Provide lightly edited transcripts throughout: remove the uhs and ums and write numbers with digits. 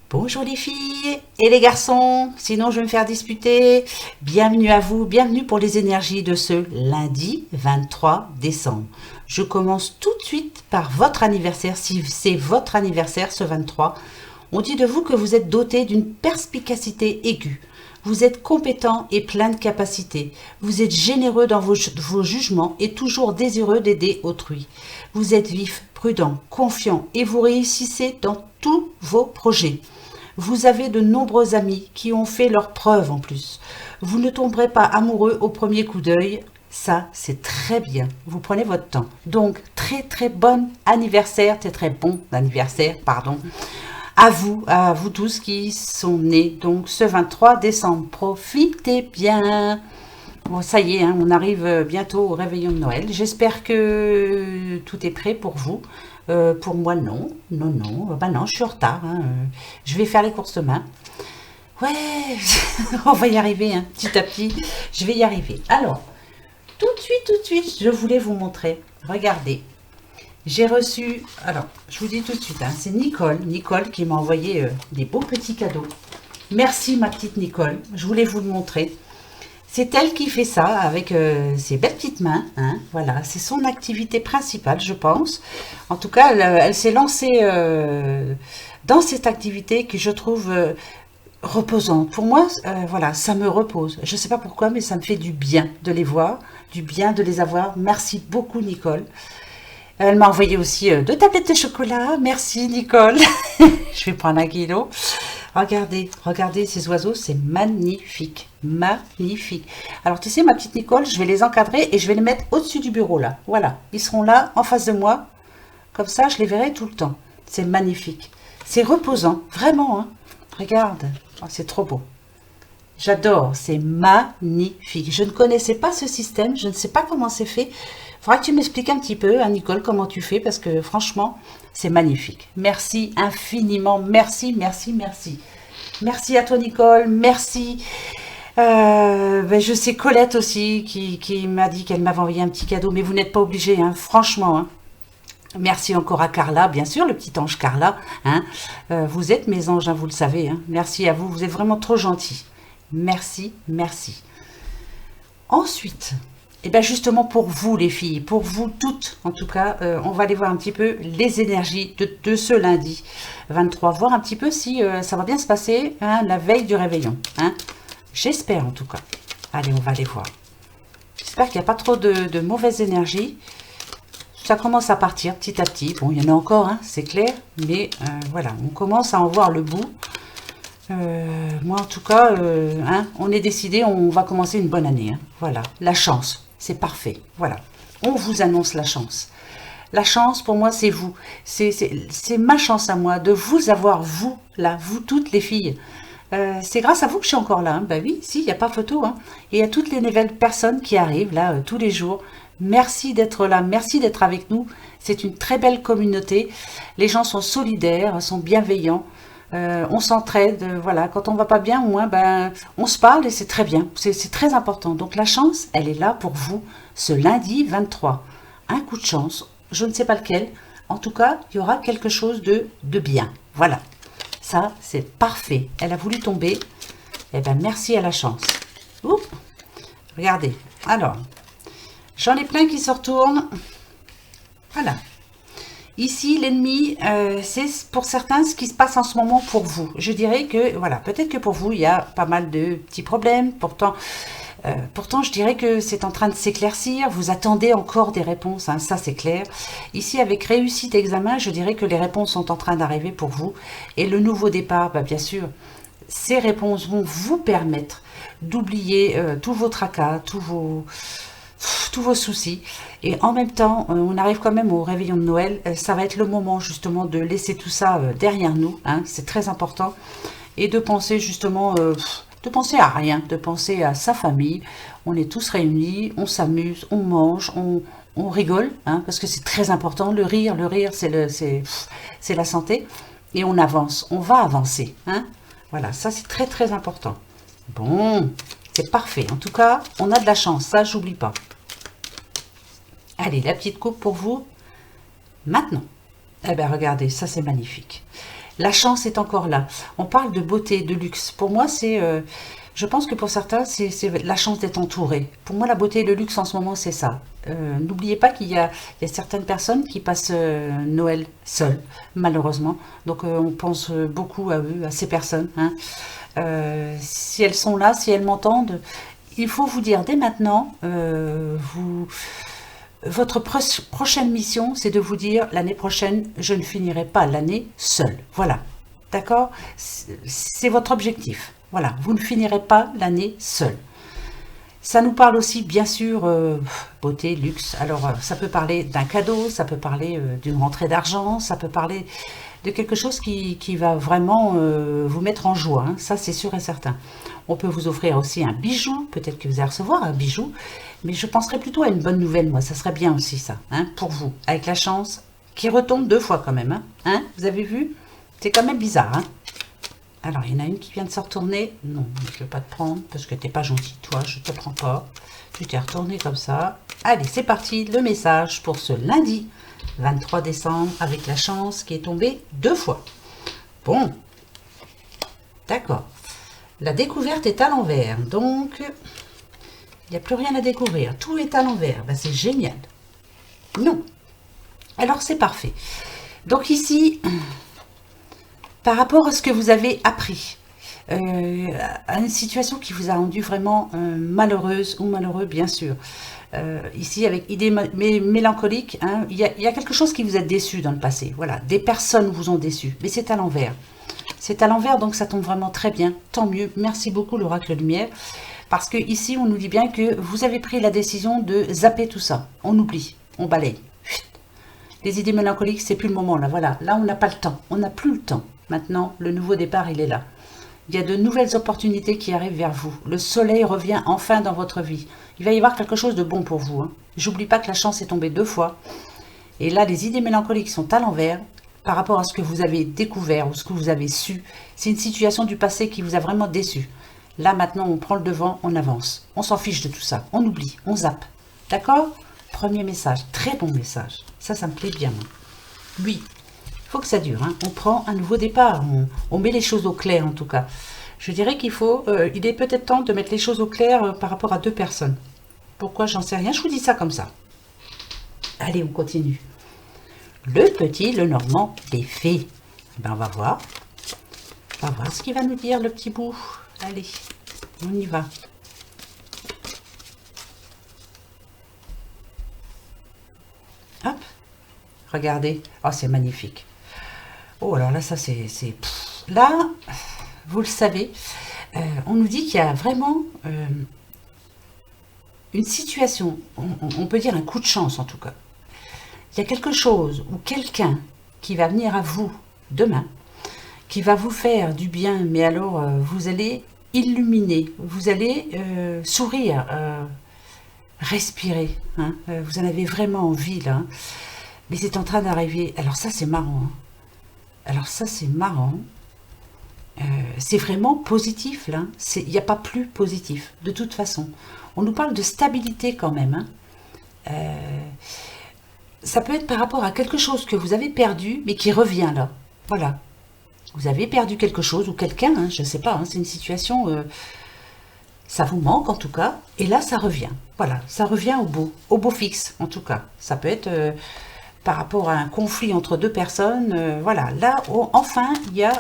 Bonjour les filles et les garçons, sinon je vais me faire disputer. Bienvenue à vous, bienvenue pour les énergies de ce lundi 23 décembre. Je commence tout de suite par votre anniversaire, si c'est votre anniversaire ce 23. On dit de vous que vous êtes doté d'une perspicacité aiguë. Vous êtes compétent et plein de capacités. Vous êtes généreux dans vos jugements et toujours désireux d'aider autrui. Vous êtes vif, prudent, confiant et vous réussissez dans tous vos projets. Vous avez de nombreux amis qui ont fait leurs preuves en plus. Vous ne tomberez pas amoureux au premier coup d'œil. Ça, c'est très bien. Vous prenez votre temps. Donc, très bon anniversaire, très bon anniversaire, pardon. À vous tous qui sont nés donc ce 23 décembre. Profitez bien. Bon, ça y est, hein, on arrive bientôt au réveillon de Noël. J'espère que tout est prêt pour vous. Pour moi, non. Bah non, je suis en retard. Hein. Je vais faire les courses demain. Ouais, on va y arriver, hein, petit à petit. Je vais y arriver. Alors, tout de suite, je voulais vous montrer. Regardez. J'ai reçu, alors, je vous dis tout de suite, hein, c'est Nicole qui m'a envoyé des beaux petits cadeaux. Merci ma petite Nicole, je voulais vous le montrer. C'est elle qui fait ça avec ses belles petites mains, hein, voilà, c'est son activité principale, je pense. En tout cas, elle s'est lancée dans cette activité que je trouve reposante. Pour moi, voilà, ça me repose. Je ne sais pas pourquoi, mais ça me fait du bien de les voir, du bien de les avoir. Merci beaucoup Nicole. Elle m'a envoyé aussi 2 tablettes de chocolat. Merci Nicole. Je vais prendre 1 kilo. Regardez ces oiseaux, c'est magnifique. Magnifique. Alors tu sais ma petite Nicole, je vais les encadrer et je vais les mettre au-dessus du bureau là. Voilà, ils seront là en face de moi. Comme ça, je les verrai tout le temps. C'est magnifique. C'est reposant, vraiment. Hein. Regarde, oh, c'est trop beau. J'adore, c'est magnifique. Je ne connaissais pas ce système, je ne sais pas comment c'est fait. Faudra que tu m'expliques un petit peu, hein, Nicole, comment tu fais, parce que franchement, c'est magnifique. Merci infiniment, merci. Merci à toi, Nicole, merci. Je sais Colette aussi qui m'a dit qu'elle m'avait envoyé un petit cadeau, mais vous n'êtes pas obligés, hein, franchement. Hein. Merci encore à Carla, bien sûr, le petit ange Carla. Hein. Vous êtes mes anges, hein, vous le savez. Hein. Merci à vous, vous êtes vraiment trop gentils. Merci. Ensuite, et bien justement pour vous les filles, pour vous toutes en tout cas, on va aller voir un petit peu les énergies de ce lundi 23, voir un petit peu si ça va bien se passer hein, la veille du réveillon. Hein. J'espère en tout cas. Allez, on va aller voir. J'espère qu'il n'y a pas trop de mauvaises énergies. Ça commence à partir petit à petit. Bon, il y en a encore, hein, c'est clair, mais voilà, on commence à en voir le bout. Moi en tout cas, hein, on est décidé, on va commencer une bonne année. Hein. Voilà, la chance, c'est parfait. Voilà, on vous annonce la chance. La chance pour moi c'est vous, c'est ma chance à moi de vous avoir vous là, vous toutes les filles. C'est grâce à vous que je suis encore là. Hein. Ben oui, si, il n'y a pas photo. Hein. Et il y a toutes les nouvelles personnes qui arrivent là tous les jours. Merci d'être là, merci d'être avec nous. C'est une très belle communauté. Les gens sont solidaires, sont bienveillants. On s'entraide, voilà, quand on va pas bien, au moins, ben, on se parle et c'est très bien, c'est très important. Donc la chance, elle est là pour vous, ce lundi 23. Un coup de chance, je ne sais pas lequel, en tout cas, il y aura quelque chose de bien. Voilà, ça, c'est parfait. Elle a voulu tomber, eh ben merci à la chance. Oups, regardez, alors, j'en ai plein qui se retournent, voilà. Ici, l'ennemi, c'est pour certains ce qui se passe en ce moment pour vous. Je dirais que, voilà, peut-être que pour vous, il y a pas mal de petits problèmes. Pourtant, je dirais que c'est en train de s'éclaircir. Vous attendez encore des réponses, hein, ça c'est clair. Ici, avec réussite examen, je dirais que les réponses sont en train d'arriver pour vous. Et le nouveau départ, bah, bien sûr, ces réponses vont vous permettre d'oublier tous vos tracas, tous vos soucis. Et en même temps, on arrive quand même au réveillon de Noël. Ça va être le moment justement de laisser tout ça derrière nous. Hein, c'est très important. Et de penser justement, de penser à rien, de penser à sa famille. On est tous réunis, on s'amuse, on mange, on rigole. Hein, parce que c'est très important. Le rire, c'est la santé. Et on avance, on va avancer. Hein, voilà, ça c'est très important. Bon, c'est parfait. En tout cas, on a de la chance. Ça, j'oublie pas. Allez, la petite coupe pour vous. Maintenant. Eh bien, regardez, ça c'est magnifique. La chance est encore là. On parle de beauté, de luxe. Pour moi, c'est... je pense que pour certains, c'est la chance d'être entouré. Pour moi, la beauté et le luxe en ce moment, c'est ça. N'oubliez pas il y a certaines personnes qui passent Noël seules, malheureusement. Donc, on pense beaucoup à eux, à ces personnes. Hein. Si elles sont là, si elles m'entendent, il faut vous dire dès maintenant, votre prochaine mission, c'est de vous dire, l'année prochaine, je ne finirai pas l'année seule. Voilà. D'accord? C'est votre objectif. Voilà. Vous ne finirez pas l'année seule. Ça nous parle aussi, bien sûr, beauté, luxe. Alors, ça peut parler d'un cadeau, ça peut parler d'une rentrée d'argent, ça peut parler de quelque chose qui va vraiment vous mettre en joie. Hein. Ça, c'est sûr et certain. On peut vous offrir aussi un bijou. Peut-être que vous allez recevoir un bijou. Mais je penserais plutôt à une bonne nouvelle, moi. Ça serait bien aussi, ça, hein, pour vous. Avec la chance qui retombe 2 fois quand même. Hein. Hein, vous avez vu? C'est quand même bizarre, hein. Alors, il y en a une qui vient de se retourner. Non, je ne vais pas te prendre parce que tu n'es pas gentil, toi. Je ne te prends pas. Tu t'es retourné comme ça. Allez, c'est parti. Le message pour ce lundi 23 décembre avec la chance qui est tombée 2 fois. Bon. D'accord. La découverte est à l'envers. Donc, il n'y a plus rien à découvrir. Tout est à l'envers. Ben, c'est génial. Non. Alors, c'est parfait. Donc ici... Par rapport à ce que vous avez appris, à une situation qui vous a rendu vraiment malheureuse ou malheureux, bien sûr. Ici, avec idée mélancolique, hein, il y a quelque chose qui vous a déçu dans le passé. Voilà, des personnes vous ont déçu, mais c'est à l'envers. C'est à l'envers, donc ça tombe vraiment très bien. Tant mieux. Merci beaucoup, l'oracle lumière. Parce que ici, on nous dit bien que vous avez pris la décision de zapper tout ça. On oublie, on balaye. Les idées mélancoliques, c'est plus le moment, là. Voilà, là, on n'a pas le temps. On n'a plus le temps. Maintenant, le nouveau départ, il est là. Il y a de nouvelles opportunités qui arrivent vers vous. Le soleil revient enfin dans votre vie. Il va y avoir quelque chose de bon pour vous. Hein. J'oublie pas que la chance est tombée 2 fois. Et là, les idées mélancoliques sont à l'envers par rapport à ce que vous avez découvert ou ce que vous avez su. C'est une situation du passé qui vous a vraiment déçu. Là, maintenant, on prend le devant, on avance. On s'en fiche de tout ça. On oublie, on zappe. D'accord? Premier message. Très bon message. Ça me plaît bien. Moi. Oui. Il faut que ça dure, hein. On prend un nouveau départ, on met les choses au clair en tout cas. Je dirais qu'il faut, il est peut-être temps de mettre les choses au clair par rapport à 2 personnes. Pourquoi, j'en sais rien, je vous dis ça comme ça. Allez, on continue. Le petit, le normand, des fées. Ben, on va voir. On va voir ce qu'il va nous dire, le petit bout. Allez, on y va. Hop, regardez. Oh, c'est magnifique. Oh, alors là, ça, c'est... Là, vous le savez, on nous dit qu'il y a vraiment une situation, on peut dire un coup de chance en tout cas. Il y a quelque chose ou quelqu'un qui va venir à vous demain, qui va vous faire du bien, mais alors vous allez illuminer, vous allez sourire, respirer. Hein, vous en avez vraiment envie là. Mais c'est en train d'arriver. Alors ça, c'est marrant. Hein. Alors ça, c'est marrant. C'est vraiment positif, là. Il n'y a pas plus positif, de toute façon. On nous parle de stabilité quand même. Hein. Ça peut être par rapport à quelque chose que vous avez perdu, mais qui revient, là. Voilà. Vous avez perdu quelque chose, ou quelqu'un, hein, je ne sais pas. Hein, c'est une situation... ça vous manque, en tout cas. Et là, ça revient. Voilà. Ça revient au beau fixe, en tout cas. Ça peut être... par rapport à un conflit entre 2 personnes, voilà, là, enfin, il y a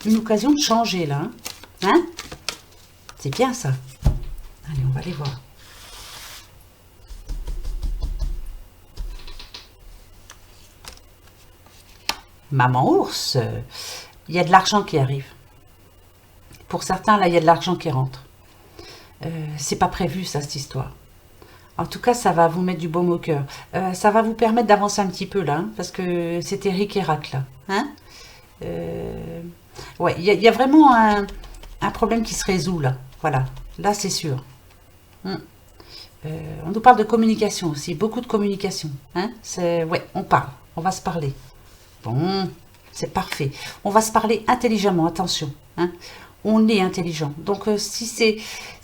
une occasion de changer, là. Hein? C'est bien, ça. Allez, on va aller voir. Maman ours, il y a de l'argent qui arrive. Pour certains, là, il y a de l'argent qui rentre. C'est pas prévu, ça, cette histoire. En tout cas, ça va vous mettre du baume au cœur. Ça va vous permettre d'avancer un petit peu, là, hein, parce que c'était ric et rac, là. Hein, ouais, il y a vraiment un problème qui se résout, là. Voilà, là, c'est sûr. On nous parle de communication aussi, beaucoup de communication. Hein, ouais, on parle, on va se parler. Bon, c'est parfait. On va se parler intelligemment, attention. Hein. On est intelligent. Donc, si c'est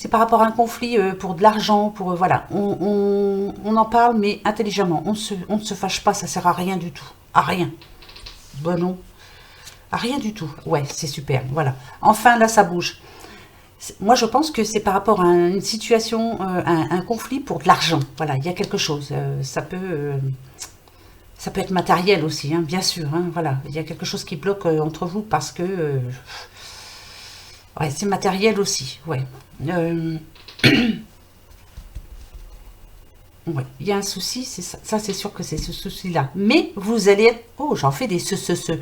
par rapport à un conflit pour de l'argent, pour voilà, on en parle, mais intelligemment. On ne se fâche pas, ça sert à rien du tout. À rien. Bon, non. Ah, rien du tout. Ouais, c'est super. Voilà. Enfin, là, ça bouge. Moi, je pense que c'est par rapport à une situation, un conflit pour de l'argent. Voilà, il y a quelque chose. Ça peut être matériel aussi, hein, bien sûr. Hein, voilà, il y a quelque chose qui bloque entre vous parce que ouais, c'est matériel aussi. Ouais. Euh, ouais. Il y a un souci, c'est ça. Ça, c'est sûr que c'est ce souci-là. Mais vous allez être. Oh, j'en fais des ce.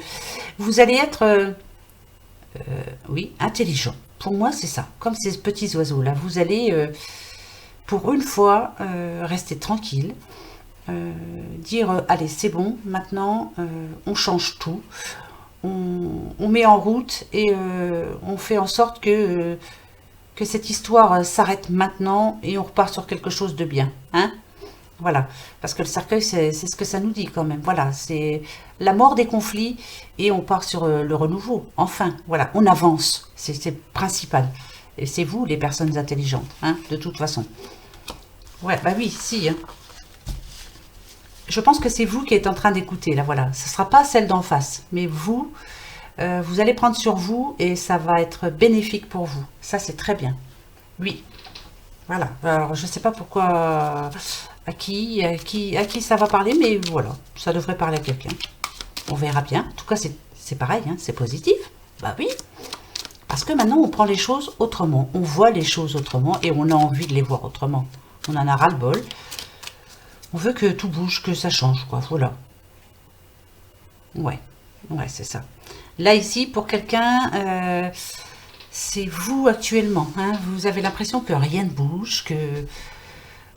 Vous allez être, oui, intelligent. Pour moi, c'est ça. Comme ces petits oiseaux-là. Vous allez, pour une fois, rester tranquille. Dire allez c'est bon maintenant on change tout on met en route et on fait en sorte que cette histoire s'arrête maintenant et on repart sur quelque chose de bien hein voilà parce que le cercueil c'est ce que ça nous dit quand même voilà c'est la mort des conflits et on part sur le renouveau enfin voilà on avance c'est principal et c'est vous les personnes intelligentes hein de toute façon ouais bah oui si hein. Je pense que c'est vous qui êtes en train d'écouter, là, voilà. Ce ne sera pas celle d'en face, mais vous, vous allez prendre sur vous et ça va être bénéfique pour vous. Ça, c'est très bien. Oui, voilà. Alors, je ne sais pas pourquoi, à qui ça va parler, mais voilà, ça devrait parler à quelqu'un. On verra bien. En tout cas, c'est pareil, hein, c'est positif. Bah oui, parce que maintenant, on prend les choses autrement. On voit les choses autrement et on a envie de les voir autrement. On en a ras-le-bol. On veut que tout bouge, que ça change, quoi. Voilà. Ouais, ouais, c'est ça. Là, ici, pour quelqu'un, c'est vous actuellement. Hein, vous avez l'impression que rien ne bouge, que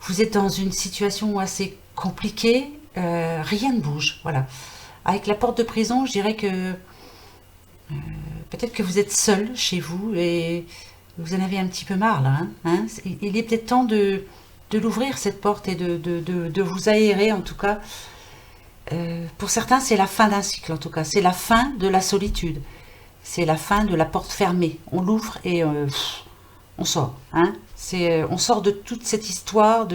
vous êtes dans une situation assez compliquée. Rien ne bouge. Voilà. Avec la porte de prison, je dirais que peut-être que vous êtes seul chez vous et vous en avez un petit peu marre, là. Hein. Il est peut-être temps de l'ouvrir, cette porte, et de vous aérer, en tout cas. Pour certains, c'est la fin d'un cycle, en tout cas. C'est la fin de la solitude. C'est la fin de la porte fermée. On l'ouvre et on sort. Hein. On sort de toute cette histoire.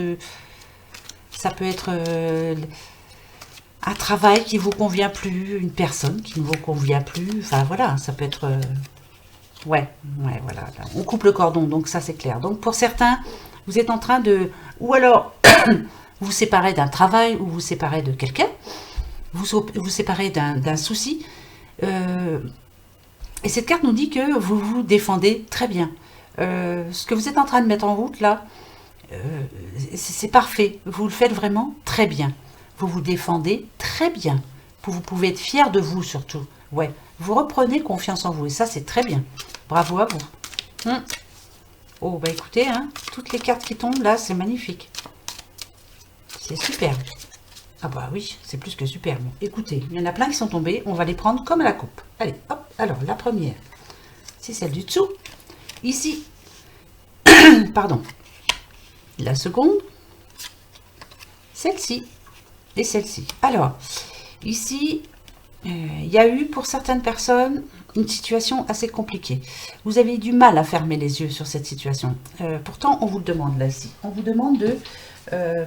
Ça peut être un travail qui ne vous convient plus, une personne qui ne vous convient plus. Enfin, voilà, ça peut être... ouais, voilà. On coupe le cordon, donc ça, c'est clair. Donc, pour certains, vous êtes en train de... Ou alors, vous séparez d'un travail ou vous séparez de quelqu'un. Vous séparez d'un souci. Et cette carte nous dit que vous vous défendez très bien. Ce que vous êtes en train de mettre en route, là, c'est parfait. Vous le faites vraiment très bien. Vous vous défendez très bien. Vous pouvez être fier de vous, surtout. Ouais. Vous reprenez confiance en vous. Et ça, c'est très bien. Bravo à vous. Oh, bah écoutez, hein, toutes les cartes qui tombent, là, c'est magnifique. C'est super. Ah bah oui, c'est plus que super. Bon, écoutez, il y en a plein qui sont tombés. On va les prendre comme à la coupe. Allez, hop. Alors, la première, c'est celle du dessous. Ici, pardon. La seconde, celle-ci et celle-ci. Alors, ici, il y a eu pour certaines personnes une situation assez compliquée. Vous avez eu du mal à fermer les yeux sur cette situation. Pourtant, on vous le demande là, ici. On vous demande de,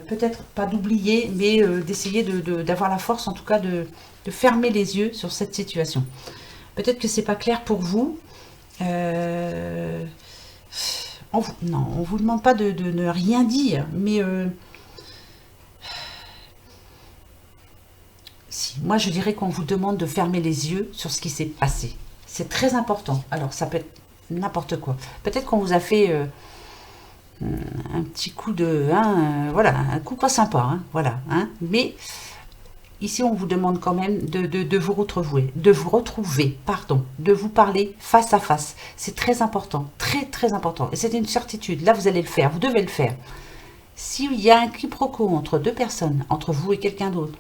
peut-être pas d'oublier, mais d'essayer d'avoir la force, en tout cas, de fermer les yeux sur cette situation. Peut-être que c'est pas clair pour vous. Non, on vous demande pas de ne rien dire, mais... si, moi, je dirais qu'on vous demande de fermer les yeux sur ce qui s'est passé. C'est très important. Alors, ça peut être n'importe quoi. Peut-être qu'on vous a fait un petit coup de... Hein, voilà, un coup pas sympa. Hein, voilà. Hein, mais ici, on vous demande quand même de vous retrouver, pardon, de vous parler face à face. C'est très important, très, très important. Et c'est une certitude. Là, vous allez le faire, vous devez le faire. S'il y a un quiproquo entre deux personnes, entre vous et quelqu'un d'autre,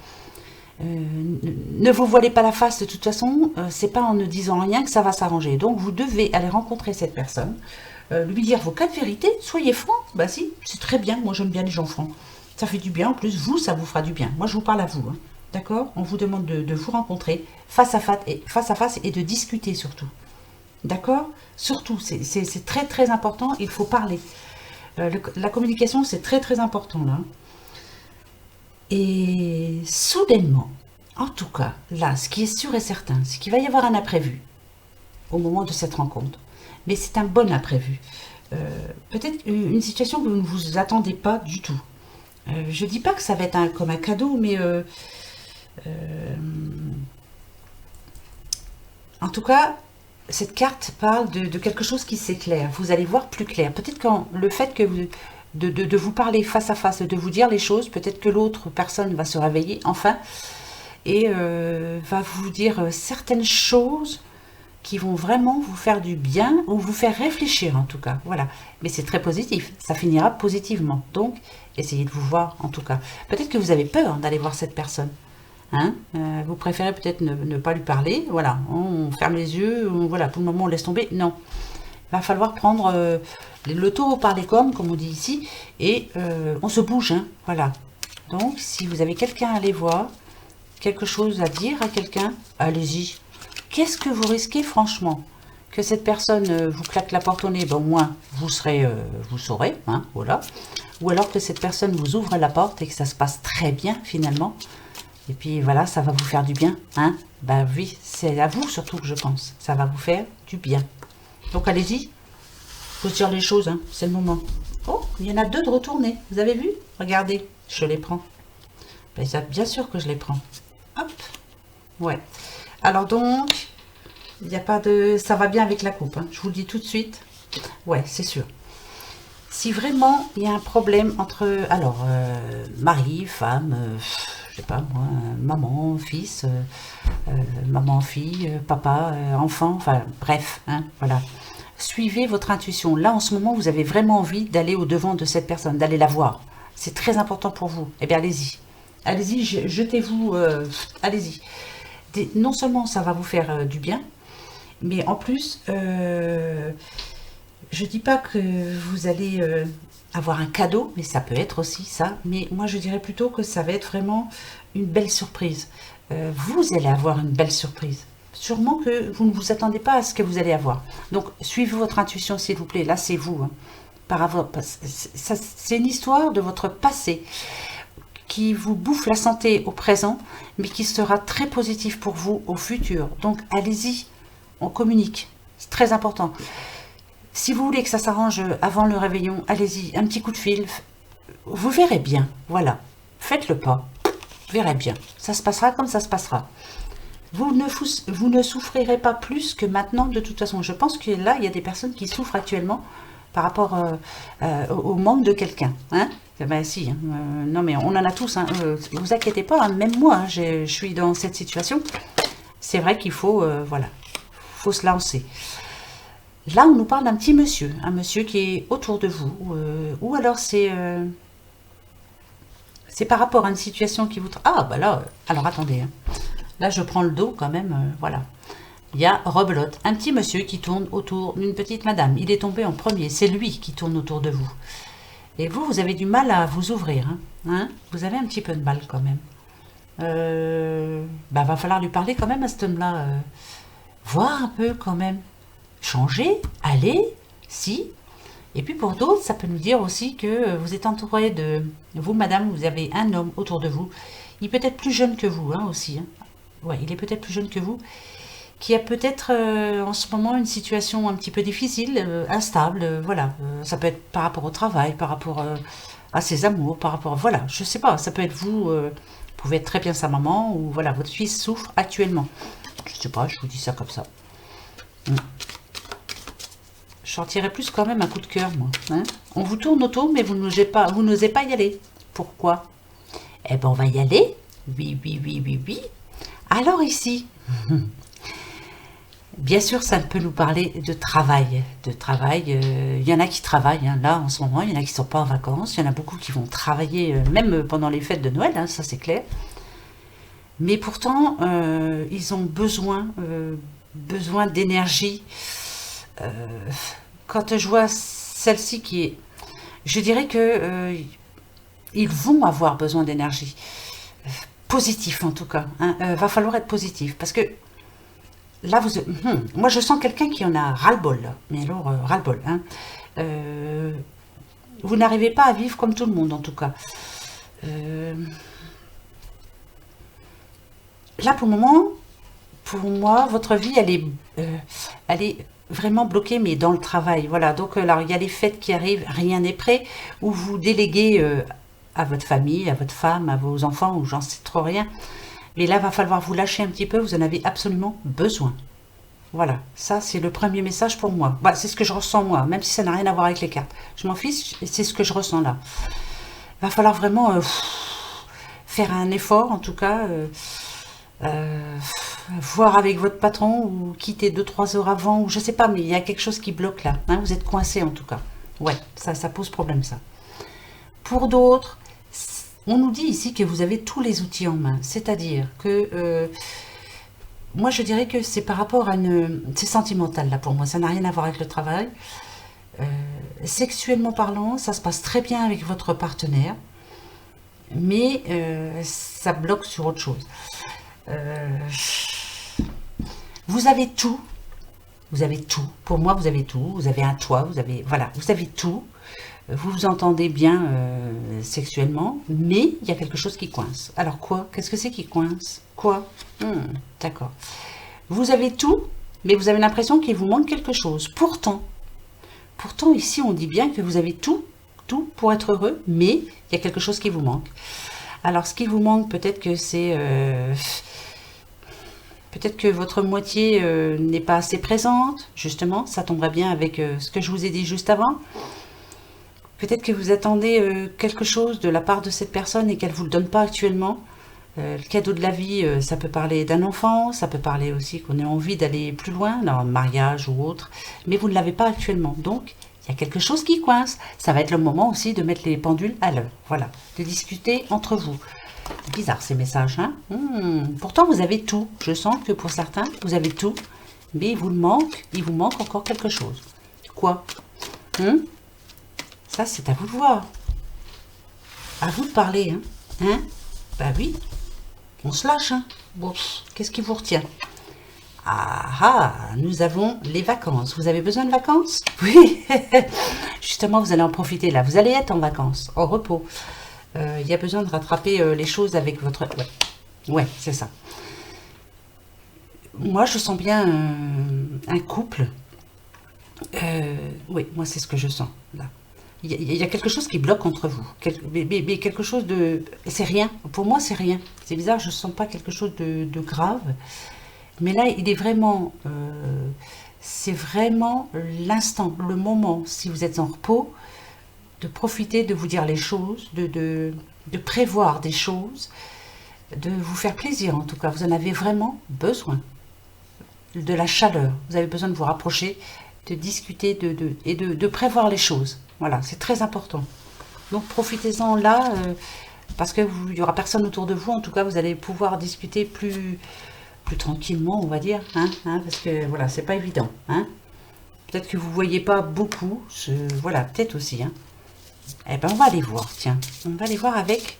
ne vous voilez pas la face, de toute façon, c'est pas en ne disant rien que ça va s'arranger. Donc vous devez aller rencontrer cette personne, lui dire vos quatre vérités, soyez franc. Bah si, c'est très bien, moi j'aime bien les gens francs. Ça fait du bien, en plus vous, ça vous fera du bien. Moi je vous parle à vous, hein. D'accord? On vous demande de vous rencontrer face à face et de discuter surtout. D'accord? Surtout, c'est très très important, il faut parler. La communication, c'est très très important là. Et soudainement, En tout cas, là, ce qui est sûr et certain, c'est qu'il va y avoir un imprévu au moment de cette rencontre. Mais c'est un bon imprévu. Peut-être une situation que vous ne vous attendez pas du tout. Je ne dis pas que ça va être comme un cadeau, mais euh, en tout cas, cette carte parle de quelque chose qui s'éclaire. Vous allez voir plus clair. Peut-être quand le fait que de vous parler face à face, de vous dire les choses, peut-être que l'autre personne va se réveiller enfin et va vous dire certaines choses qui vont vraiment vous faire du bien ou vous faire réfléchir en tout cas. Voilà. Mais c'est très positif. Ça finira positivement. Donc, essayez de vous voir en tout cas. Peut-être que vous avez peur d'aller voir cette personne. Hein, vous préférez peut-être ne pas lui parler. Voilà. On ferme les yeux. Voilà. Pour le moment, on laisse tomber. Non. Il va falloir prendre le taureau par les cornes, comme on dit ici. Et on se bouge. Hein, voilà. Donc, si vous avez quelqu'un à aller voir, quelque chose à dire à quelqu'un, allez-y. Qu'est-ce que vous risquez franchement? Que cette personne vous claque la porte au nez, ben, au moins vous saurez, hein, voilà. Ou alors que cette personne vous ouvre la porte et que ça se passe très bien finalement. Et puis voilà, ça va vous faire du bien, hein. Ben oui, c'est à vous surtout que je pense. Ça va vous faire du bien. Donc allez-y, faut se dire les choses, hein, c'est le moment. Oh, il y en a deux de retournés, vous avez vu? Regardez, je les prends. Ben, bien sûr que je les prends. Hop, ouais. Alors donc, il n'y a pas de... Ça va bien avec la coupe, hein. Je vous le dis tout de suite. Ouais, c'est sûr. Si vraiment il y a un problème entre... Alors, mari, femme, je sais pas moi, maman, fils, maman, fille, papa, enfant, enfin bref, hein, voilà. Suivez votre intuition. Là, en ce moment, vous avez vraiment envie d'aller au-devant de cette personne, d'aller la voir. C'est très important pour vous. Eh bien, allez-y. Allez-y, jetez-vous, allez-y. Non seulement ça va vous faire du bien, mais en plus, je dis pas que vous allez avoir un cadeau, mais ça peut être aussi ça. Mais moi, je dirais plutôt que ça va être vraiment une belle surprise. Vous allez avoir une belle surprise. Sûrement que vous ne vous attendez pas à ce que vous allez avoir. Donc, suivez votre intuition, s'il vous plaît. Là, c'est vous. Hein. C'est une histoire de votre passé qui vous bouffe la santé au présent, mais qui sera très positif pour vous au futur. Donc allez-y, on communique, c'est très important. Si vous voulez que ça s'arrange avant le réveillon, allez-y, un petit coup de fil, vous verrez bien, voilà, faites le pas, vous verrez bien, ça se passera comme ça se passera. Vous ne souffrirez pas plus que maintenant de toute façon. Je pense que là, il y a des personnes qui souffrent actuellement par rapport au manque de quelqu'un. Hein. Ben si, hein, non mais on en a tous. Hein, vous inquiétez pas, hein, même moi, hein, je suis dans cette situation. C'est vrai qu'il faut, voilà, faut se lancer. Là, on nous parle d'un petit monsieur, un monsieur qui est autour de vous, ou alors c'est par rapport à une situation qui vous... Ah, bah là, alors attendez, hein. Là, je prends le dos quand même, voilà. Il y a rebelote, un petit monsieur qui tourne autour d'une petite madame. Il est tombé en premier, c'est lui qui tourne autour de vous. Et vous, vous avez du mal à vous ouvrir. Hein, hein, vous avez un petit peu de mal quand même. Bah, va falloir lui parler quand même à cet homme-là. Voir un peu quand même. Changer, aller, si. Et puis pour d'autres, ça peut nous dire aussi que vous êtes entouré de... Vous, madame, vous avez un homme autour de vous. Il peut être plus jeune que vous, hein, aussi. Hein. Ouais, il est peut-être plus jeune que vous. Qui a peut-être en ce moment une situation un petit peu difficile, instable, voilà. Ça peut être par rapport au travail, par rapport à ses amours, par rapport... Voilà, je sais pas, ça peut être vous, vous pouvez être très bien sa maman, ou voilà, votre fils souffre actuellement. Je sais pas, je vous dis ça comme ça. Je sortirais plus quand même un coup de cœur, moi. Hein. On vous tourne autour, mais vous n'osez pas y aller. Pourquoi? Eh ben, on va y aller. Oui, oui, oui, oui, oui. Alors ici... Bien sûr, ça peut nous parler de travail. Il y en a qui travaillent, hein, là, en ce moment. Il y en a qui ne sont pas en vacances. Il y en a beaucoup qui vont travailler, même pendant les fêtes de Noël, hein, ça c'est clair. Mais pourtant, ils ont besoin d'énergie. Quand je vois celle-ci qui est... Je dirais que ils vont avoir besoin d'énergie. Positif, en tout cas. Hein. Va falloir être positif. Parce que là, moi, je sens quelqu'un qui en a ras-le-bol. Mais alors, ras-le-bol. Hein. Vous n'arrivez pas à vivre comme tout le monde, en tout cas. là, pour le moment, pour moi, votre vie, elle est vraiment bloquée, mais dans le travail. Voilà, donc alors, il y a les fêtes qui arrivent, rien n'est prêt, ou vous déléguez à votre famille, à votre femme, à vos enfants, ou j'en sais trop rien. Mais là, va falloir vous lâcher un petit peu, vous en avez absolument besoin. Voilà, ça c'est le premier message pour moi. Voilà, c'est ce que je ressens moi, même si ça n'a rien à voir avec les cartes. Je m'en fiche, c'est ce que je ressens là. Va falloir vraiment faire un effort, en tout cas, euh, voir avec votre patron ou quitter 2 3 heures avant, ou je sais pas, mais il y a quelque chose qui bloque là. Hein, vous êtes coincé en tout cas. Ouais, ça pose problème ça. Pour d'autres, on nous dit ici que vous avez tous les outils en main, c'est-à-dire que moi je dirais que c'est par rapport à une... C'est sentimental là pour moi, ça n'a rien à voir avec le travail. Euh, Sexuellement parlant, ça se passe très bien avec votre partenaire, mais ça bloque sur autre chose. Euh, vous avez tout, vous avez tout. Pour moi, vous avez tout. Vous avez un toit, vous avez... Voilà, vous avez tout. Vous vous entendez bien sexuellement, mais il y a quelque chose qui coince. Alors quoi? Qu'est-ce que c'est qui coince? Quoi? D'accord. Vous avez tout, mais vous avez l'impression qu'il vous manque quelque chose. Pourtant, ici, on dit bien que vous avez tout, tout pour être heureux, mais il y a quelque chose qui vous manque. Alors, ce qui vous manque, peut-être que c'est... peut-être que votre moitié n'est pas assez présente, justement, ça tomberait bien avec ce que je vous ai dit juste avant. Peut-être que vous attendez quelque chose de la part de cette personne et qu'elle ne vous le donne pas actuellement. Le cadeau de la vie, ça peut parler d'un enfant, ça peut parler aussi qu'on ait envie d'aller plus loin, dans un mariage ou autre, mais vous ne l'avez pas actuellement. Donc, il y a quelque chose qui coince. Ça va être le moment aussi de mettre les pendules à l'heure. Voilà, de discuter entre vous. C'est bizarre ces messages, hein. Pourtant, vous avez tout. Je sens que pour certains, vous avez tout, mais il vous manque encore quelque chose. Quoi? Ça, c'est à vous de voir. À vous de parler, hein. Bah oui, on se lâche, hein. Bon, qu'est-ce qui vous retient? Nous avons les vacances. Vous avez besoin de vacances? Oui, justement, vous allez en profiter là. Vous allez être en vacances, en repos. Il y a besoin de rattraper les choses avec votre... Ouais, c'est ça. Moi, je sens bien un couple. Oui, moi, c'est ce que je sens là. Il y a quelque chose qui bloque entre vous. Mais quelque chose de... C'est rien. Pour moi, c'est rien. C'est bizarre, je ne sens pas quelque chose de grave. Mais là, il est vraiment... c'est vraiment l'instant, le moment, si vous êtes en repos, de profiter de vous dire les choses, de prévoir des choses, de vous faire plaisir en tout cas. Vous en avez vraiment besoin. De la chaleur. Vous avez besoin de vous rapprocher, de discuter et de prévoir les choses. Voilà, c'est très important. Donc profitez-en là, parce qu'il n'y aura personne autour de vous. En tout cas, vous allez pouvoir discuter plus tranquillement, on va dire. Parce que voilà, c'est pas évident. Peut-être que vous ne voyez pas beaucoup. Voilà, peut-être aussi. Eh ben, on va aller voir, tiens. On va aller voir avec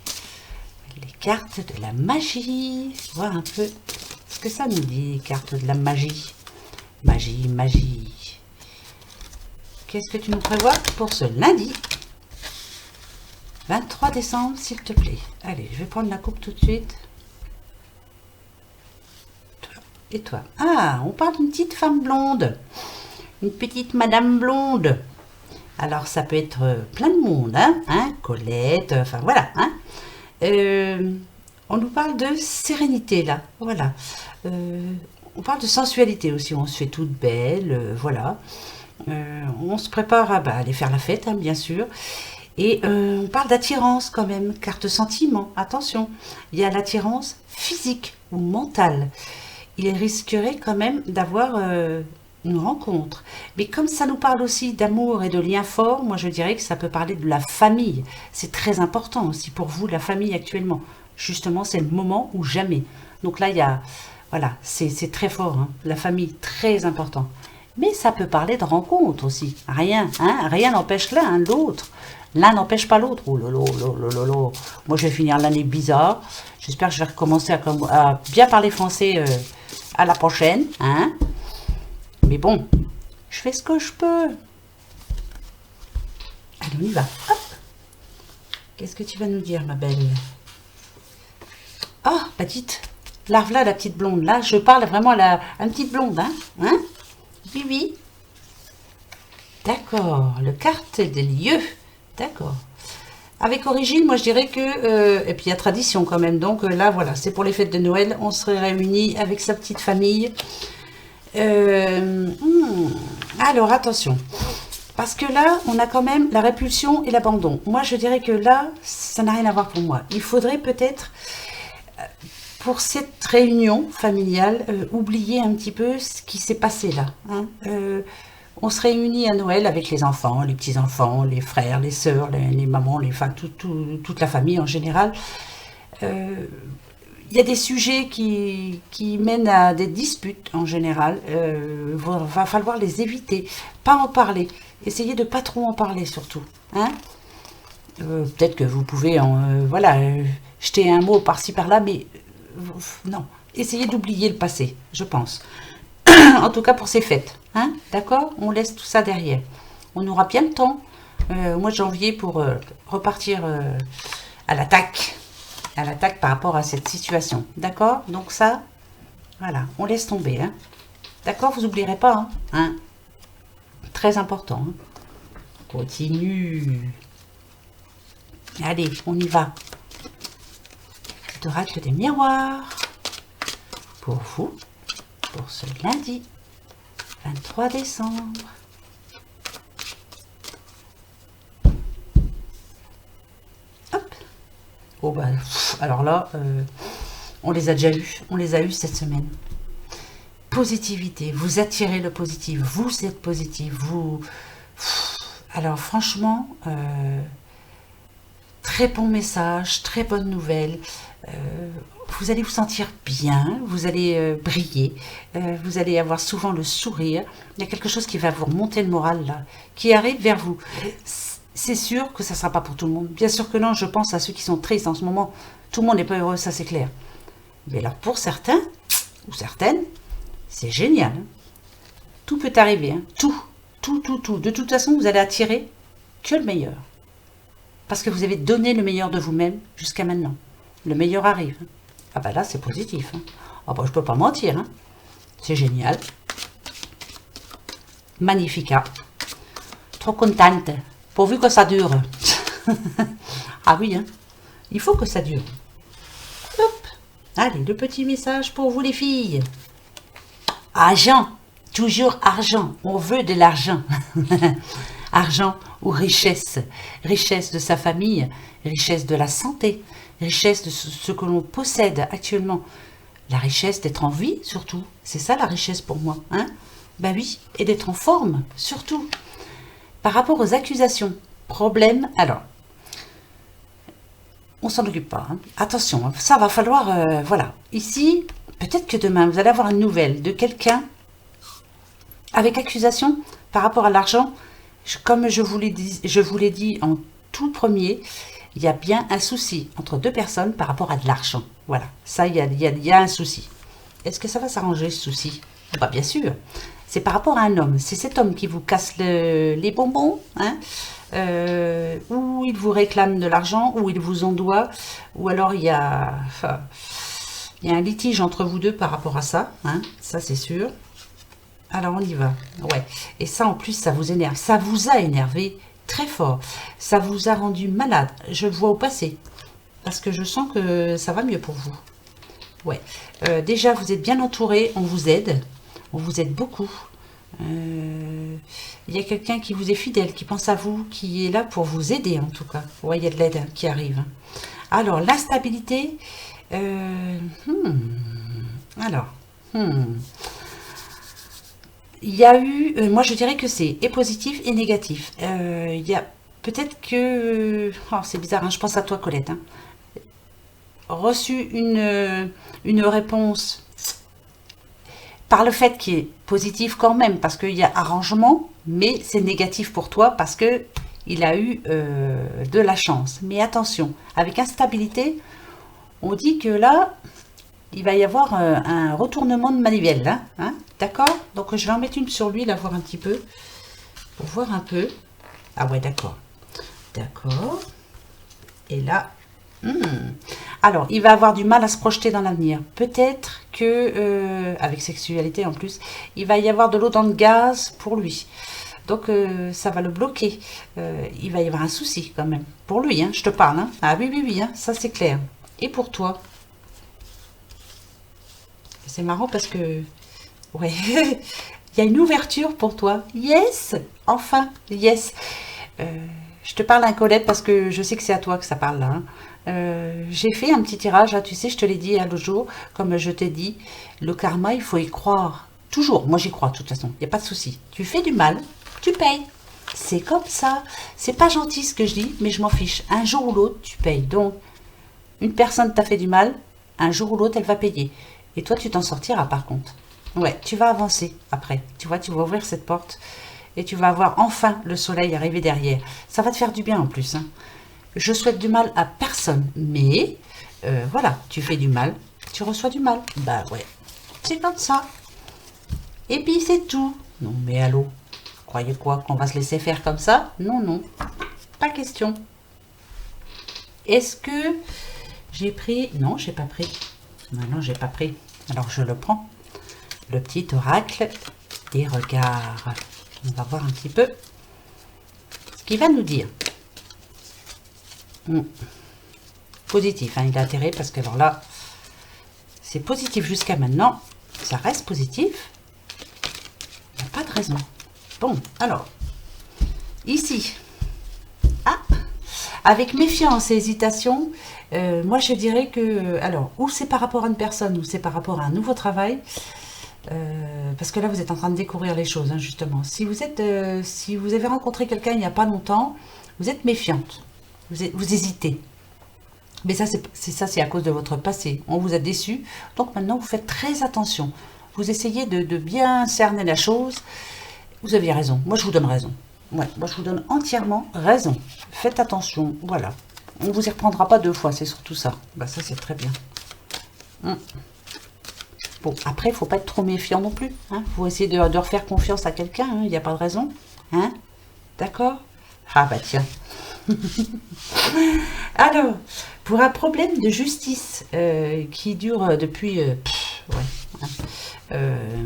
les cartes de la magie. Voir un peu ce que ça nous dit, les cartes de la magie. Magie. Qu'est-ce que tu nous prévois pour ce lundi 23 décembre, s'il te plaît. Allez, je vais prendre la coupe tout de suite. Et toi? On parle d'une petite femme blonde. Une petite madame blonde. Alors, ça peut être plein de monde, Colette, enfin voilà, on nous parle de sérénité, là, voilà. On parle de sensualité aussi, on se fait toute belle, voilà. On se prépare à aller faire la fête, bien sûr. Et on parle d'attirance quand même, carte sentiment, attention. Il y a l'attirance physique ou mentale. Il risquerait quand même d'avoir une rencontre. Mais comme ça nous parle aussi d'amour et de liens forts, moi je dirais que ça peut parler de la famille. C'est très important aussi pour vous, la famille actuellement. Justement, c'est le moment ou jamais. Donc là, il y a... Voilà, c'est très fort, la famille, très important. Mais ça peut parler de rencontre aussi. Rien n'empêche l'autre. L'un n'empêche pas l'autre. Oh lolo, lolo, lolo. Moi, je vais finir l'année bizarre. J'espère que je vais recommencer à bien parler français à la prochaine. Mais bon, je fais ce que je peux. Allez, on y va. Hop. Qu'est-ce que tu vas nous dire, ma belle? Bah dites, La voilà, la petite blonde. Là, je parle vraiment à la petite blonde. Hein? Oui, oui. D'accord. Le carte des lieux. D'accord. Avec origine, moi je dirais que... et puis il y a tradition quand même. Donc là, voilà, c'est pour les fêtes de Noël. On serait réunis avec sa petite famille. Alors, attention. Parce que là, on a quand même la répulsion et l'abandon. Moi, je dirais que là, ça n'a rien à voir pour moi. Il faudrait peut-être, pour cette réunion familiale, oublier un petit peu ce qui s'est passé là. Hein. On se réunit à Noël avec les enfants, les petits-enfants, les frères, les sœurs, les mamans, enfin, toute la famille en général. Il y a des sujets qui mènent à des disputes en général. Va falloir les éviter, pas en parler. Essayez de pas trop en parler surtout. Hein. Peut-être que vous pouvez voilà, jeter un mot par-ci par-là, mais non. Essayez d'oublier le passé, je pense. En tout cas pour ces fêtes. Hein. D'accord. On laisse tout ça derrière. On aura bien le temps au mois de janvier pour repartir à l'attaque. À l'attaque par rapport à cette situation. D'accord. Donc ça, voilà, on laisse tomber. Hein. D'accord. Vous n'oublierez pas. Hein. Hein. Très important. Hein. Continue. Allez, on y va. Petit oracle des miroirs. Pour vous, pour ce lundi 23 décembre. Hop. Oh bah, alors là, on les a déjà eus. On les a eus cette semaine. Positivité, vous attirez le positif, vous êtes positif, vous... Alors franchement, très bon message, très bonne nouvelle, vous allez vous sentir bien, vous allez briller, vous allez avoir souvent le sourire, il y a quelque chose qui va vous remonter le moral là, qui arrive vers vous. C'est sûr que ça ne sera pas pour tout le monde, bien sûr que non, je pense à ceux qui sont tristes en ce moment, tout le monde n'est pas heureux, ça c'est clair. Mais alors pour certains, ou certaines, c'est génial. Hein. Tout peut arriver. Hein. Tout. De toute façon, vous allez attirer que le meilleur. Parce que vous avez donné le meilleur de vous-même jusqu'à maintenant. Le meilleur arrive. Ah bah là, c'est positif. Hein. Ah bah je peux pas mentir. Hein. C'est génial. Magnifica. Trop contente. Pourvu que ça dure. Ah oui, hein. Il faut que ça dure. Hop. Allez, le petit message pour vous les filles. Argent, toujours argent, on veut de l'argent. Argent ou richesse, richesse de sa famille, richesse de la santé, richesse de ce que l'on possède actuellement. La richesse d'être en vie surtout, c'est ça la richesse pour moi. Hein. Ben oui, et d'être en forme surtout. Par rapport aux accusations, problème, alors, on s'en occupe pas. Hein. Attention, ça va falloir, voilà, ici... Peut-être que demain, vous allez avoir une nouvelle de quelqu'un avec accusation par rapport à l'argent. Comme je vous l'ai dit en tout premier, il y a bien un souci entre deux personnes par rapport à de l'argent. Voilà, ça, il y a un souci. Est-ce que ça va s'arranger, ce souci? Bah, bien sûr. C'est par rapport à un homme. C'est cet homme qui vous casse les bonbons, hein, ou il vous réclame de l'argent, ou il vous en doit, ou alors il y a... Il y a un litige entre vous deux par rapport à ça, hein, ça c'est sûr. Alors on y va, ouais. Et ça en plus ça vous énerve, ça vous a énervé très fort. Ça vous a rendu malade, je le vois au passé. Parce que je sens que ça va mieux pour vous. Ouais, déjà vous êtes bien entouré, on vous aide beaucoup. Il y a quelqu'un qui vous est fidèle, qui pense à vous, qui est là pour vous aider en tout cas. Ouais, il y a de l'aide qui arrive. Alors l'instabilité... Alors, il y a eu, moi je dirais que c'est et positif et négatif. Il y a peut-être que, oh, c'est bizarre, hein, je pense à toi Colette, hein, reçu une réponse par le fait qui est positif quand même, parce qu'il y a arrangement, mais c'est négatif pour toi parce que il a eu de la chance. Mais attention, avec instabilité, on dit que là, il va y avoir un retournement de manivelle. Hein, d'accord. Donc, je vais en mettre une sur lui, là, voir un petit peu. Pour voir un peu. Ah ouais, d'accord. D'accord. Et là, Alors, il va avoir du mal à se projeter dans l'avenir. Peut-être que, avec sexualité en plus, il va y avoir de l'eau dans le gaz pour lui. Donc, ça va le bloquer. Il va y avoir un souci quand même. Pour lui, hein, je te parle. Hein. Ah oui, oui, oui, hein, ça c'est clair. Et pour toi? C'est marrant parce que, ouais, il y a une ouverture pour toi. Yes, enfin, yes. Je te parle, hein, Colette, parce que je sais que c'est à toi que ça parle là. Hein. J'ai fait un petit tirage, hein, tu sais, je te l'ai dit l'autre jour, comme je t'ai dit, le karma, il faut y croire. Toujours, moi j'y crois de toute façon, il n'y a pas de souci. Tu fais du mal, tu payes. C'est comme ça. C'est pas gentil ce que je dis, mais je m'en fiche. Un jour ou l'autre, tu payes. Donc, une personne t'a fait du mal, un jour ou l'autre, elle va payer. Et toi, tu t'en sortiras par contre. Ouais, tu vas avancer après. Tu vois, tu vas ouvrir cette porte et tu vas avoir enfin le soleil arriver derrière. Ça va te faire du bien en plus. Hein. Je souhaite du mal à personne, mais voilà, tu fais du mal, tu reçois du mal. Bah ouais, c'est comme ça. Et puis c'est tout. Non mais allô, croyez quoi, qu'on va se laisser faire comme ça? Non, non, pas question. Est-ce que j'ai pris... Non, j'ai pas pris. Non, non, j'ai pas pris. Alors je le prends. Le petit oracle des regards. On va voir un petit peu ce qu'il va nous dire. Positif, hein, il a intérêt parce que alors là, c'est positif jusqu'à maintenant. Ça reste positif. Il n'y a pas de raison. Bon, alors, ici, ah, avec méfiance et hésitation, moi je dirais que, alors, ou c'est par rapport à une personne, ou c'est par rapport à un nouveau travail, parce que là vous êtes en train de découvrir les choses, hein, justement. Si vous avez rencontré quelqu'un il n'y a pas longtemps, vous êtes méfiante, vous hésitez. Mais ça, c'est à cause de votre passé. On vous a déçu. Donc maintenant, vous faites très attention. Vous essayez de bien cerner la chose. Vous aviez raison. Moi, je vous donne raison. Ouais, moi, je vous donne entièrement raison. Faites attention. Voilà. On ne vous y reprendra pas 2 fois. C'est surtout ça. Bah, ça, c'est très bien. Bon, après, il ne faut pas être trop méfiant non plus. Il faut essayer de refaire confiance à quelqu'un. Il n'y a pas de raison. Hein? D'accord? Ah, bah tiens. Alors, pour un problème de justice qui dure depuis... ouais,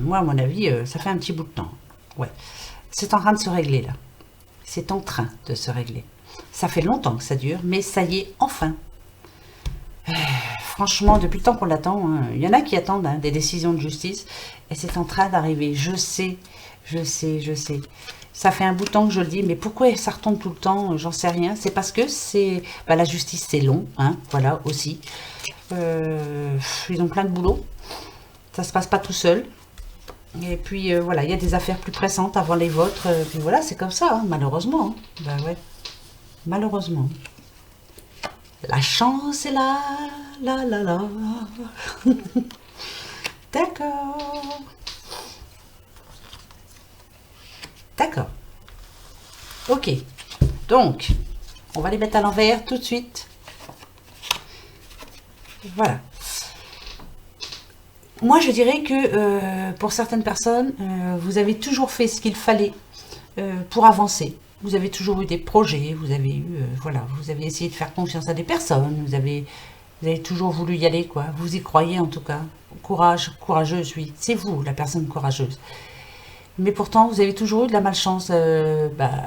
moi, à mon avis, ça fait un petit bout de temps. Ouais. C'est en train de se régler, là. C'est en train de se régler. Ça fait longtemps que ça dure, mais ça y est, enfin. Franchement, depuis le temps qu'on l'attend, hein, il y en a qui attendent hein, des décisions de justice, et c'est en train d'arriver. Je sais. Ça fait un bout de temps que je le dis, mais pourquoi ça retombe tout le temps? J'en sais rien. C'est parce que la justice, c'est long, hein, voilà, aussi. Ils ont plein de boulot. Ça se passe pas tout seul. Et puis, voilà, il y a des affaires plus pressantes avant les vôtres. Puis voilà, c'est comme ça, hein, malheureusement. Hein. Ben ouais, malheureusement. La chance est là, là, là, là. D'accord. D'accord. Ok. Donc, on va les mettre à l'envers tout de suite. Voilà. Moi, je dirais que pour certaines personnes, vous avez toujours fait ce qu'il fallait pour avancer. Vous avez toujours eu des projets, vous avez eu, voilà, vous avez essayé de faire confiance à des personnes, vous avez toujours voulu y aller, quoi. Vous y croyez en tout cas. Courage, courageuse, oui. C'est vous, la personne courageuse. Mais pourtant, vous avez toujours eu de la malchance,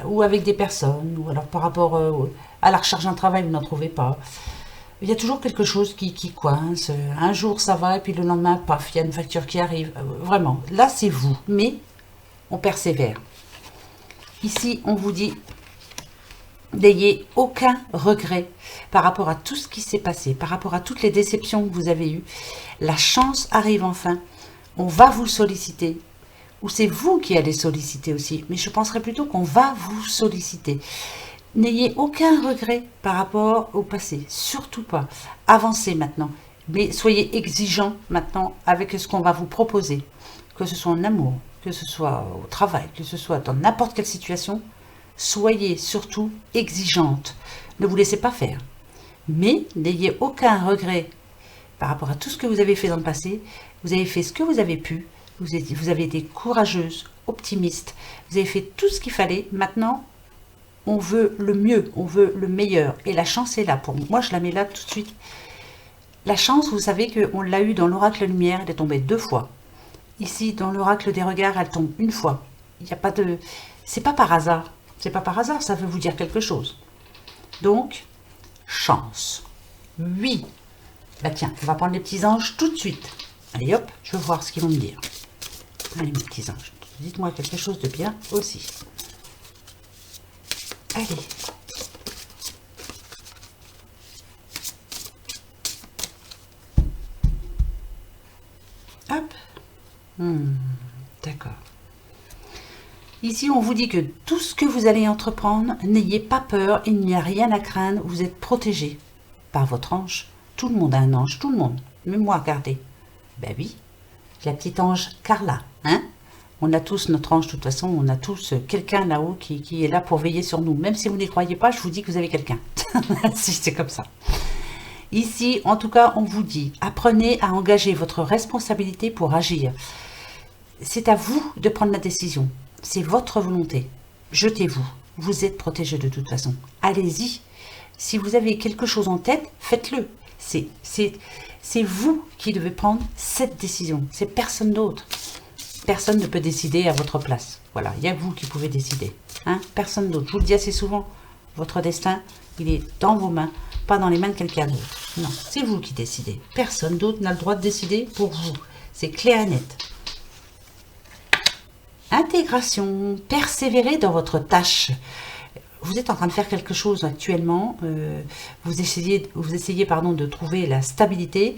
ou avec des personnes, ou alors par rapport à la recherche d'un travail, vous n'en trouvez pas. Il y a toujours quelque chose qui coince. Un jour, ça va, et puis le lendemain, paf, il y a une facture qui arrive. Vraiment, là, c'est vous. Mais on persévère. Ici, on vous dit, n'ayez aucun regret par rapport à tout ce qui s'est passé, par rapport à toutes les déceptions que vous avez eues. La chance arrive enfin. On va vous solliciter. Ou c'est vous qui allez solliciter aussi. Mais je penserais plutôt qu'on va vous solliciter. N'ayez aucun regret par rapport au passé. Surtout pas. Avancez maintenant. Mais soyez exigeants maintenant avec ce qu'on va vous proposer. Que ce soit en amour, que ce soit au travail, que ce soit dans n'importe quelle situation. Soyez surtout exigeante. Ne vous laissez pas faire. Mais n'ayez aucun regret par rapport à tout ce que vous avez fait dans le passé. Vous avez fait ce que vous avez pu. Vous avez été courageuse, optimiste. Vous avez fait tout ce qu'il fallait. Maintenant, on veut le mieux, on veut le meilleur. Et la chance est là pour moi, je la mets là tout de suite. La chance, vous savez qu'on l'a eu dans l'oracle lumière, elle est tombée 2 fois. Ici, dans l'oracle des regards, elle tombe 1 fois. Il n'y a pas de... C'est pas par hasard. C'est pas par hasard, ça veut vous dire quelque chose. Donc, chance. Oui. Bah tiens, on va prendre les petits anges tout de suite. Allez hop, je veux voir ce qu'ils vont me dire. Allez mes petits anges, dites-moi quelque chose de bien aussi. Allez. Hop. D'accord. Ici, on vous dit que tout ce que vous allez entreprendre, n'ayez pas peur, il n'y a rien à craindre, vous êtes protégé par votre ange. Tout le monde a un ange, tout le monde. Même moi, regardez. Ben oui, la petite ange Carla, hein? On a tous notre ange, de toute façon, on a tous quelqu'un là-haut qui est là pour veiller sur nous. Même si vous n'y croyez pas, je vous dis que vous avez quelqu'un. Si, c'est comme ça. Ici, en tout cas, on vous dit, apprenez à engager votre responsabilité pour agir. C'est à vous de prendre la décision. C'est votre volonté. Jetez-vous. Vous êtes protégé de toute façon. Allez-y. Si vous avez quelque chose en tête, faites-le. C'est vous qui devez prendre cette décision. C'est personne d'autre. Personne ne peut décider à votre place. Voilà, il y a vous qui pouvez décider. Hein? Personne d'autre. Je vous le dis assez souvent. Votre destin, il est dans vos mains, pas dans les mains de quelqu'un d'autre. Non, c'est vous qui décidez. Personne d'autre n'a le droit de décider pour vous. C'est clair et net. Intégration. Persévérez dans votre tâche. Vous êtes en train de faire quelque chose actuellement. Vous essayez de trouver la stabilité.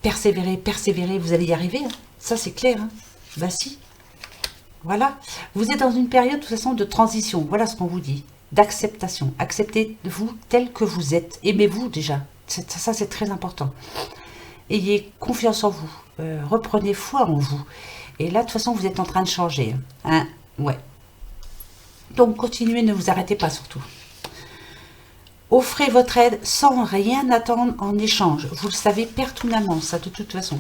Persévérez, persévérez. Vous allez y arriver. Hein. Ça, c'est clair. Hein. Bah si. Voilà. Vous êtes dans une période, de toute façon, de transition. Voilà ce qu'on vous dit. D'acceptation. Acceptez-vous tel que vous êtes. Aimez-vous déjà. Ça, c'est très important. Ayez confiance en vous. Reprenez foi en vous. Et là, de toute façon, vous êtes en train de changer. Hein? Ouais. Donc, continuez, ne vous arrêtez pas surtout. Offrez votre aide sans rien attendre en échange. Vous le savez pertinemment, ça, de toute façon.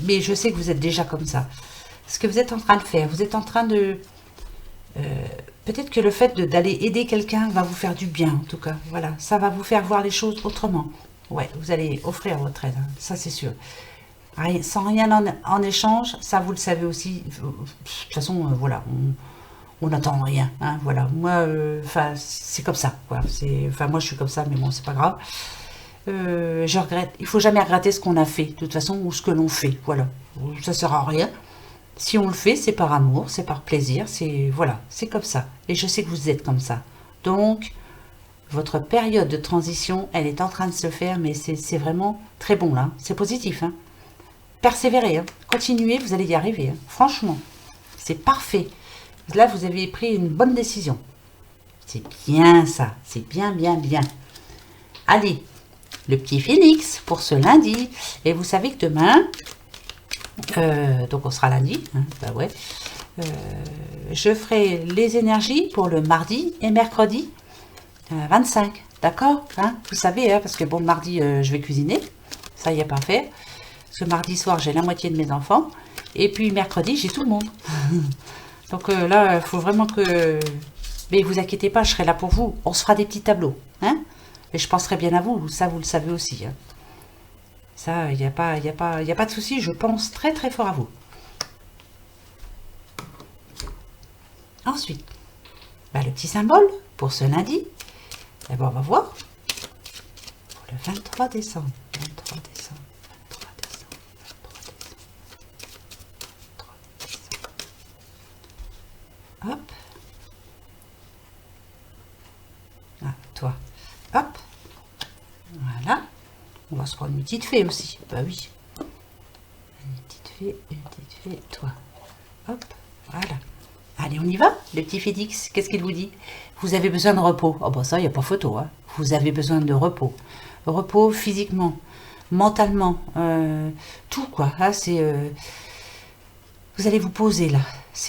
Mais je sais que vous êtes déjà comme ça. Ce que vous êtes en train de faire, vous êtes en train de... peut-être que le fait d'aller aider quelqu'un va vous faire du bien, en tout cas. Voilà, ça va vous faire voir les choses autrement. Ouais, vous allez offrir votre aide, hein, ça c'est sûr. Sans rien en échange, ça vous le savez aussi. De toute façon, voilà, on n'attend rien. Hein, voilà, moi, c'est comme ça. Quoi. Moi, je suis comme ça, mais bon, c'est pas grave. Je regrette. Il faut jamais regretter ce qu'on a fait, de toute façon, ou ce que l'on fait. Voilà, ça sert à rien. Si on le fait, c'est par amour, c'est par plaisir, voilà, c'est comme ça. Et je sais que vous êtes comme ça. Donc, votre période de transition, elle est en train de se faire, mais c'est vraiment très bon là. C'est positif. Hein. Persévérez, hein. Continuez, vous allez y arriver. Hein. Franchement, c'est parfait. Là, vous avez pris une bonne décision. C'est bien ça, c'est bien, bien, bien. Allez, le petit phénix pour ce lundi. Et vous savez que demain, donc on sera lundi, hein, bah ouais, je ferai les énergies pour le mardi et mercredi 25, d'accord hein, vous savez, hein, parce que bon, le mardi, je vais cuisiner, ça y est pas fait. Ce mardi soir, j'ai la moitié de mes enfants. Et puis mercredi, j'ai tout le monde. Donc là, il faut vraiment que... Mais vous inquiétez pas, je serai là pour vous. On se fera des petits tableaux. Hein, et je penserai bien à vous. Ça, vous le savez aussi. Hein. Ça, il n'y a pas de souci. Je pense très très fort à vous. Ensuite, bah, le petit symbole pour ce lundi. D'abord, on va voir. Pour le 23 décembre. 23 décembre. Hop. Ah, toi. Hop. Voilà. On va se prendre une petite fée aussi. Bah oui. Une petite fée, toi. Hop. Voilà. Allez, on y va. Le petit Félix, qu'est-ce qu'il vous dit? Vous avez besoin de repos. Oh bah ça, il n'y a pas photo. Hein. Vous avez besoin de repos. Repos physiquement, mentalement, tout quoi. Là, c'est... vous allez vous poser là.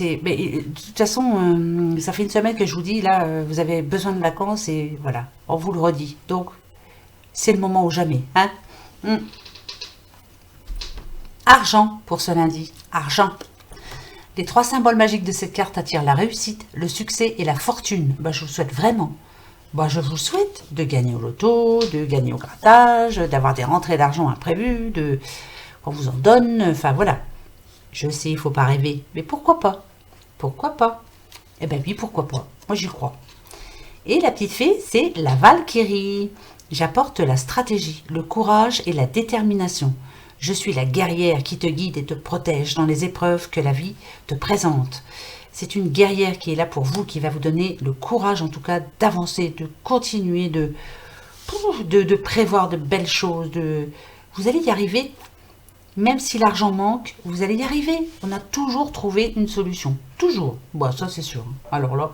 Mais, de toute façon, ça fait une semaine que je vous dis, là, vous avez besoin de vacances et voilà, on vous le redit. Donc, c'est le moment ou jamais. Hein. Argent pour ce lundi. Argent. Les 3 symboles magiques de cette carte attirent la réussite, le succès et la fortune. Bah, je vous souhaite vraiment. Bah, je vous souhaite de gagner au loto, de gagner au grattage, d'avoir des rentrées d'argent imprévues, qu'on vous en donne. Enfin, voilà. Je sais, il ne faut pas rêver. Mais pourquoi pas? Pourquoi pas? Eh ben oui, pourquoi pas? Moi, j'y crois. Et la petite fée, c'est la Valkyrie. J'apporte la stratégie, le courage et la détermination. Je suis la guerrière qui te guide et te protège dans les épreuves que la vie te présente. C'est une guerrière qui est là pour vous, qui va vous donner le courage en tout cas d'avancer, de continuer, de prévoir de belles choses. Vous allez y arriver, même si l'argent manque, vous allez y arriver. On a toujours trouvé une solution. Toujours. Bon, ça c'est sûr. Alors là,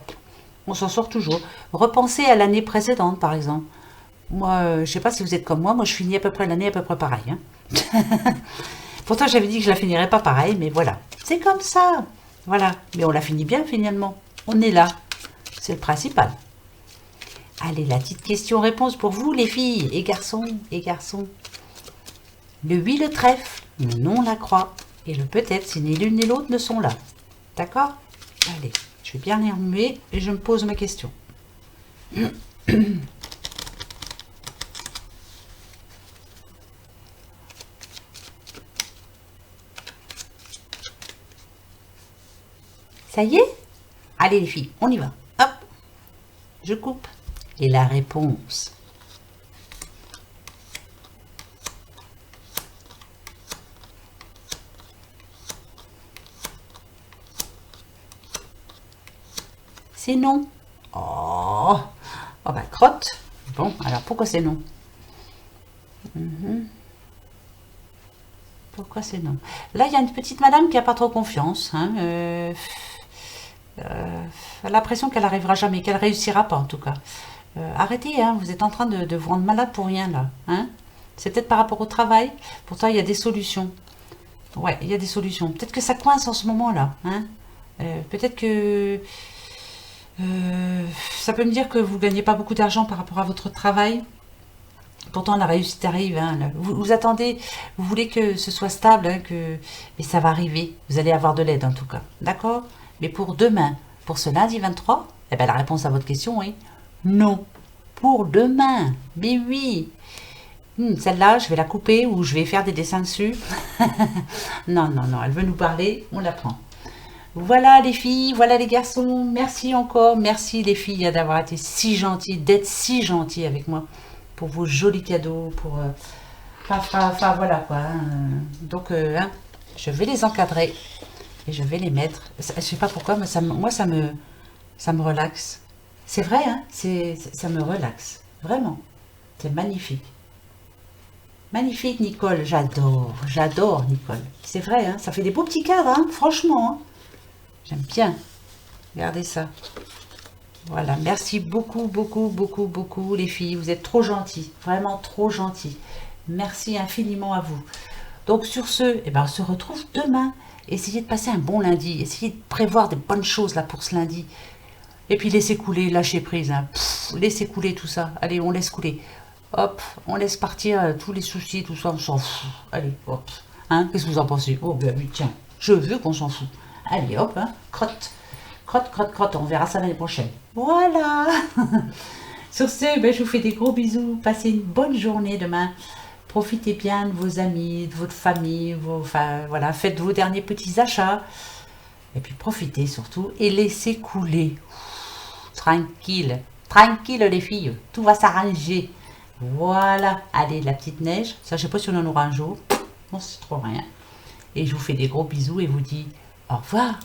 on s'en sort toujours. Repensez à l'année précédente par exemple. Moi, je ne sais pas si vous êtes comme moi je finis à peu près l'année à peu près pareil. Hein. Pourtant, j'avais dit que je la finirais pas pareil, mais voilà. C'est comme ça. Voilà. Mais on la finit bien finalement. On est là. C'est le principal. Allez, la petite question-réponse pour vous, les filles et garçons. Le oui, le trèfle. Le non, la croix. Et le peut-être si ni l'une ni l'autre ne sont là. D'accord? Allez, je vais bien les remuer et je me pose ma question. Ça y est? Allez les filles, on y va. Hop, je coupe. Et la réponse. C'est non. Oh, bah crotte. Bon, alors pourquoi c'est non? Pourquoi c'est non? Là, il y a une petite madame qui n'a pas trop confiance. Hein, elle a l'impression qu'elle n'arrivera jamais, qu'elle réussira pas en tout cas. Arrêtez, hein, vous êtes en train de vous rendre malade pour rien là. Hein, c'est peut-être par rapport au travail. Pourtant, il y a des solutions. Ouais, il y a des solutions. Peut-être que ça coince en ce moment-là. Hein, peut-être que ça peut me dire que vous gagnez pas beaucoup d'argent par rapport à votre travail. Pourtant, la réussite arrive. Hein, vous attendez, vous voulez que ce soit stable, hein, mais ça va arriver. Vous allez avoir de l'aide en tout cas. D'accord? Mais pour demain, pour ce lundi 23, eh ben, la réponse à votre question est non. Pour demain. Mais oui. Celle-là, je vais la couper ou je vais faire des dessins dessus. Non, elle veut nous parler, on la prend. Voilà les filles, voilà les garçons. Merci encore. Merci les filles d'avoir été si gentilles, d'être si gentilles avec moi. Pour vos jolis cadeaux, pour... Enfin, voilà quoi. Hein. Donc, hein, je vais les encadrer et je vais les mettre. Je sais pas pourquoi, mais ça me relaxe. C'est vrai, hein, ça me relaxe. Vraiment. C'est magnifique. Magnifique, Nicole. J'adore, Nicole. C'est vrai, hein, ça fait des beaux petits cadres, hein, franchement. Hein. J'aime bien. Regardez ça. Voilà, merci beaucoup, les filles. Vous êtes trop gentilles, vraiment trop gentilles. Merci infiniment à vous. Donc sur ce, eh ben, on se retrouve demain. Essayez de passer un bon lundi. Essayez de prévoir des bonnes choses là pour ce lundi. Et puis laissez couler, lâchez prise. Hein. Laissez couler tout ça. Allez, on laisse couler. Hop, on laisse partir tous les soucis, tout ça, on s'en fout. Allez, hop. Hein, qu'est-ce que vous en pensez? Oh, ben oui, tiens, je veux qu'on s'en fout. Allez, hop, hein, crotte. Crotte, on verra ça l'année prochaine. Voilà. Sur ce, ben, je vous fais des gros bisous. Passez une bonne journée demain. Profitez bien de vos amis, de votre famille. Enfin, voilà, faites vos derniers petits achats. Et puis profitez surtout et laissez couler. Tranquille. Tranquille les filles. Tout va s'arranger. Voilà. Allez, la petite neige. Ça, je sais pas si on en aura un jour. Bon, c'est trop rien. Et je vous fais des gros bisous et vous dis au revoir.